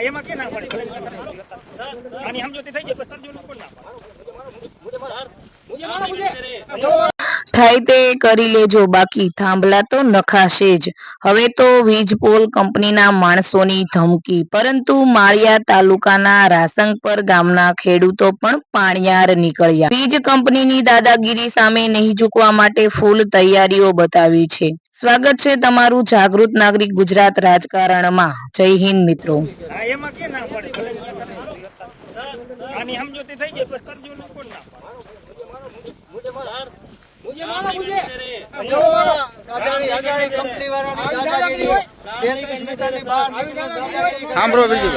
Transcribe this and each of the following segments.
એમાં કે ના પડે આની સમજોતી થઈ જાય તરજો નું કોણ ના થાય તે કરી લેજો, બાકી થાંભલા તો નખાશે જ. હવે તો વીજપોલ કંપનીના માણસોની ધમકી, પરંતુ માળિયા તાલુકાના રાસંગપર ગામના ખેડૂતો પણ પાણિયાર નીકળ્યા. વીજ કંપનીની દાદાગીરી સામે નહીં ઝૂકવા માટે ફૂલ તૈયારીઓ બતાવી છે. સ્વાગત છે તમારું જાગૃત નાગરિક ગુજરાત રાજકારણમાં. જય હિન્દ મિત્રો. એમાં કે ના પડે આની સમજોતી થઈ જાય તરજો નું કોણ ના मुझे मारो मुझे અદાણી કંપની વાળાની દાદાગીરી 33 મીટરની બહાર સાંભળો બીજું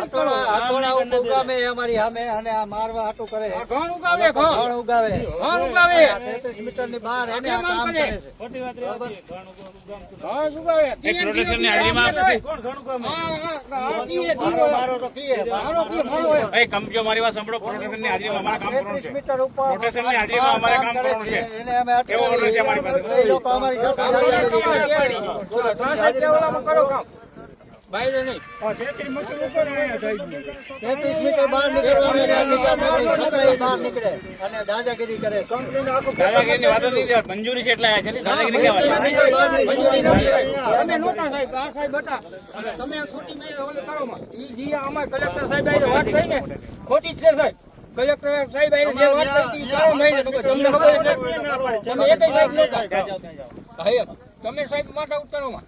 હથોડા ઉગામે અમારી સામે અને આ મારવા હાટું કરે ઘણ ઉગાવે 33 મીટરની બહાર એને આ કામ કરે છે. ઘણ ઉગાવે એક રોટેશનની હાજરીમાં મારો તો કીએ ભાઈ કંપનીઓ મારી વાત સાંભળો. રોટેશનની હાજરીમાં અમારે કામ કરવાનું 33 છે. મીટર ઉપર રોટેશનની હાજરીમાં અમારે કામ કરવાનું છે. એને અમે એવો ઓર્ડર છે અમારી પાસે. એ લોકો અમારી સાથે બાયરે નહીં 33 મીટર બહાર નીકળવાનું બહાર નીકળે અને દાદાગીરી કરે કંપનીને આખું દાદાગીરીની વાત નથી, મંજૂરી છે એટલે આયા છે ને. દાદાગીરી કેવા તમે નહોતા સાહેબ આ સાહેબ હતા તમે ખોટી મેં ઓલે કરો માં ઈ જી અમાર કલેક્ટર સાહેબ આઈને વાત થઈ ને ખોટી જ છે સાહેબ. કલેક્ટર સાહેબ આઈને જે વાત કરી કરો નહીં તો તમને ખબર નથી તમે એકય સાહેબ નહોતા તમે સાહેબ માથા ઉતારો માં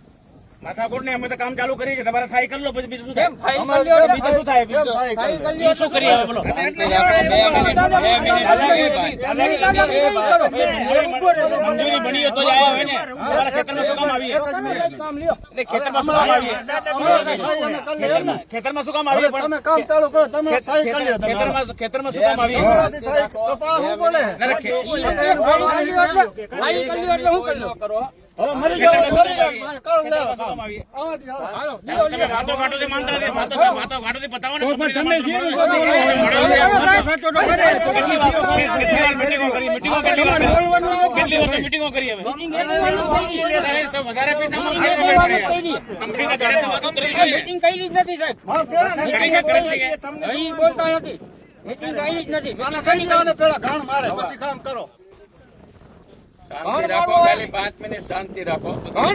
માથાકોટ ને અમે તો કામ ચાલુ કરી છે. તમારે ફાઈ કરી લો પછી બીજું શું થાય? કેમ ફાઈલ કરી લ્યો બીજું શું થાય? બીજું શું કરીએ હવે બોલો? મંજૂરી બની હોય તો જ આવ્યા હોય ને. તમારા ખેતરમાં શું કામ આવીએ? કામ લ્યો એટલે ખેતરમાં શું કામ આવીએ? ખેતરમાં શું કામ આવીએ? તમે કામ ચાલુ કરો તમે થાય કરી લ્યો તમે ખેતરમાં શું કામ આવીએ? થાય તો પણ હું બોલે ના, ના, ફાઈલ કરી લ્યો એટલે હું કરી લો કરો હવે મરી જાવ મરી જાવ કામ લે શું કામ આવીએ? આવાથી હાલો હાલો તમે વાતો ઘાટોથી માનતા નથી. વાતો ઘાટોથી પતાવો ને. મીટિંગો કરી મીટિંગો કરી હવે તો વધારે પૈસા કંપનીના ઘરે તો વાતો કરી જોઈએ. મીટિંગ કરી જ નથી સાહેબ અહીં બોલતા નથી મીટિંગ કરી જ નથી આને કહી દેવાને પેલા ઘાણ મારે પછી કામ કરો ઘણ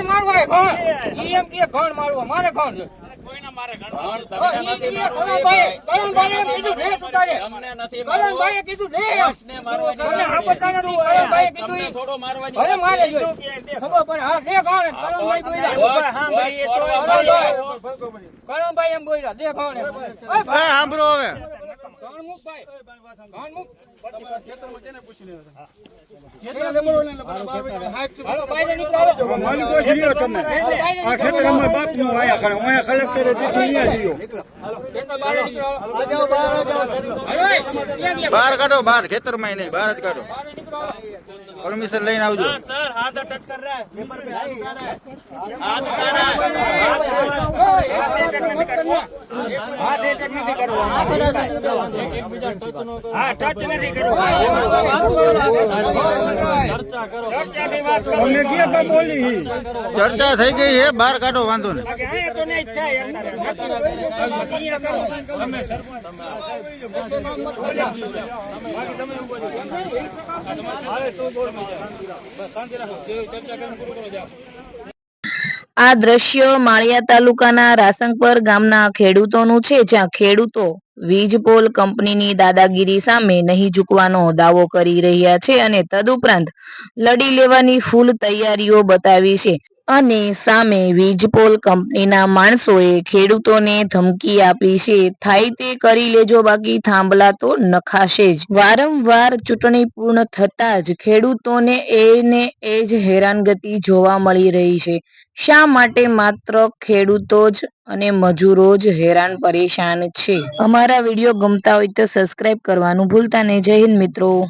મારવા ઘણ ઈ એમ કે ઘણ મારવા મારે ઘણ છે કોઈના મારે ઘણું. કલમભાઈએ કીધું દે મને આપત્તાને ઈ કલમભાઈએ કીધું ઈ ભલે મારે જોઈએ ખબર પડે હા દે ઘણ કલમભાઈ બોલ્યા કલમભાઈ એમ બોલ્યા દે ઘણ એમ સાંભળો હવે ઘણ મુક ભાઈ ઘણ મુક હાલો બાયરે નીકળો આ જાઓ બહાર આ જાઓ બહાર કાઢો, બહાર ખેતરમાં નહીં, બહાર જ કાઢો. પરમિશન લઈને આવજો. ચર્ચા થઈ ગઈ છે, બહાર કાઢો, વાંધો નહીં. આ દ્રશ્ય માળિયા તાલુકાના રાસંગપર ગામના ખેડૂતોનું છે, જ્યાં ખેડૂતો વીજપોલ કંપનીની દાદાગીરી સામે નહીં ઝૂકવાનો દાવો કરી રહ્યા છે અને તદુપરાંત લડી લેવાની ફૂલ તૈયારીઓ બતાવી છે. અને સામે વીજપોલ કંપનીના માણસોએ ખેડૂતોને ધમકી આપી છે, થાય તે કરી લેજો, બાકી થાંભલા તો નખાશે જ. વારંવાર ચૂંટણી પૂર્ણ થતા જ ખેડૂતોને એને એ જ હેરાનગતિ જોવા મળી રહી છે. શા માટે માત્ર ખેડૂતો જ અને મજૂરો જ હેરાન પરેશાન છે? અમારા વિડીયો ગમતા હોય તો સબસ્ક્રાઇબ કરવાનું ભૂલતા નહીં. જય હિન્દ મિત્રો.